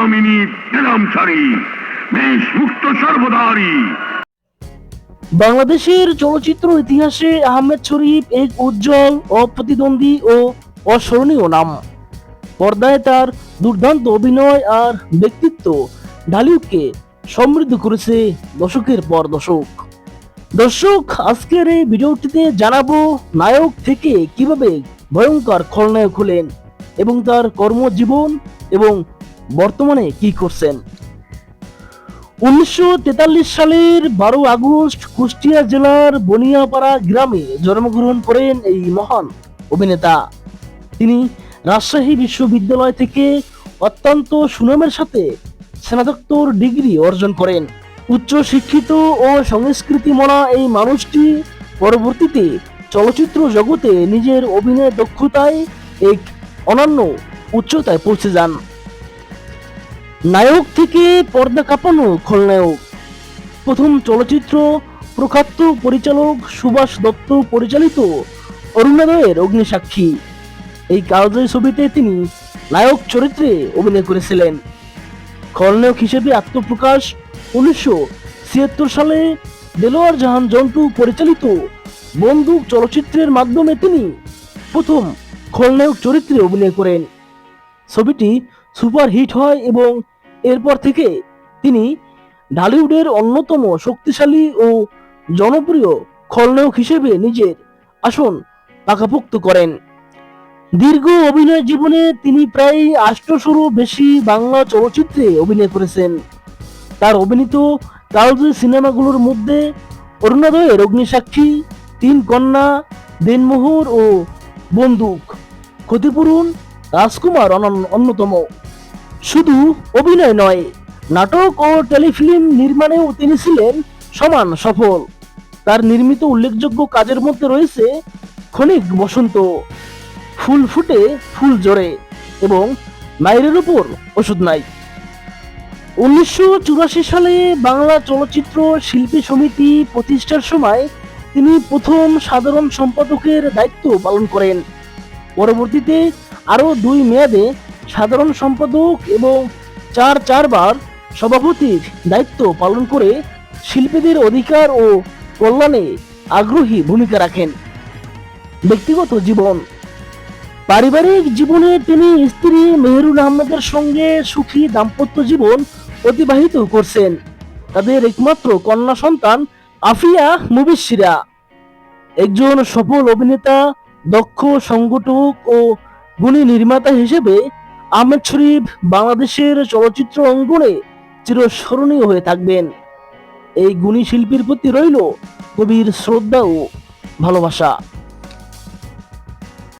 কামিনী তেলামচারী, বেশ মুক্ত সর্বদারী। বাংলাদেশের চলচ্চিত্র ইতিহাসে আহমেদ শরীফ এক উজ্জ্বল, অপ্রতিদ্বন্দ্বী ও অস্মরণীয় নাম। পর্দায় তার দুর্দান্ত অভিনয় আর ব্যক্তিত্ব ঢালিউডকে সমৃদ্ধ করেছে দশকের পর দশক। দর্শক, আজকের এই ভিডিওটিতে জানাবো নায়ক থেকে কিভাবে ভয়ঙ্কর খলনায়ক হলেন এবং তার কর্মজীবন এবং বর্তমানে কি করছেন। 1943 সালের 12 আগস্ট কুষ্টিয়া জেলার বনিয়াপাড়া গ্রামে জন্মগ্রহণ করেন এই মহান অভিনেতা। তিনি রাজশাহী বিশ্ববিদ্যালয় থেকে অত্যন্ত সুনামের সাথে স্নাতকোত্তর ডিগ্রি অর্জন করেন। উচ্চ শিক্ষিত ও সংস্কৃতি মনা এই মানুষটি পরবর্তীতে চলচ্চিত্র জগতে নিজের অভিনয় দক্ষতায় এক অনন্য উচ্চতায় পৌঁছে যান। নায়ক থেকে পর্দা কাঁপানো খলনায়ক। প্রথম চলচ্চিত্র প্রখ্যাত পরিচালক সুভাষ দত্ত পরিচালিত অরুণোদয়ের অগ্নিসাক্ষী। এই কালজয়ী ছবিতে তিনি নায়ক চরিত্রে অভিনয় করেছিলেন। খলনায়ক হিসেবে আত্মপ্রকাশ 1976 সালে দেলোয়ার জাহান জন্টু পরিচালিত বন্দুক চলচ্চিত্রের মাধ্যমে তিনি প্রথম খলনায়ক চরিত্রে অভিনয় করেন। ছবিটি সুপার হিট হয় এবং এরপর থেকে তিনি ঢালিউডের অন্যতম শক্তিশালী ও জনপ্রিয় খলনায়ক হিসেবে নিজের আসন পাকাপোক্ত করেন। দীর্ঘ অভিনয় জীবনে তিনি প্রায় 800-ও বেশি বাংলা চলচ্চিত্রে অভিনয় করেছেন। তার অভিনীত কালজয়ী সিনেমাগুলোর মধ্যে অরুণোদয়ের অগ্নিসাক্ষী, তিন কন্যা, দেনমোহর ও বন্দুক, ক্ষতিপূরণ, রাজকুমার অন্যতম। শুধু অভিনয় নয়, নাটক ও টেলিফিল্ম নির্মাণেও তিনি ছিলেন সমান সফল। তার নির্মিত উল্লেখযোগ্য কাজের মধ্যে রয়েছে ক্ষণিক বসন্ত, ফুল ফুটে ফুল জড়ে এবং মায়ের উপর ওষুধ নাই। 1984 সালে বাংলা চলচ্চিত্র শিল্পী সমিতি প্রতিষ্ঠার সময় তিনি প্রথম সাধারণ সম্পাদকের দায়িত্ব পালন করেন। পরবর্তীতে আরও 2 মেয়াদে সাধারণ সম্পাদক এবং 4বার সভাপতির দায়িত্ব পালন করে শিল্পীদের অধিকার ও কল্যাণে আগ্রহী ভূমিকা রাখেন। ব্যক্তিগত জীবন। পারিবারিক জীবনে তিনি স্ত্রী মেহেরুন আহমেদের সঙ্গে সুখী দাম্পত্য জীবন অতিবাহিত করছেন। তাদের একমাত্র কন্যা সন্তান আফিয়া মুবিশিরা। একজন সফল অভিনেতা, দক্ষ সংগঠক ও গুণী নির্মাতা হিসেবে আহমেদ শরীফ বাংলাদেশের চলচ্চিত্র অঙ্গনে চিরস্মরণীয় হয়ে থাকবেন। এই গুণী শিল্পীর প্রতি রইল গভীর শ্রদ্ধা ও ভালোবাসা।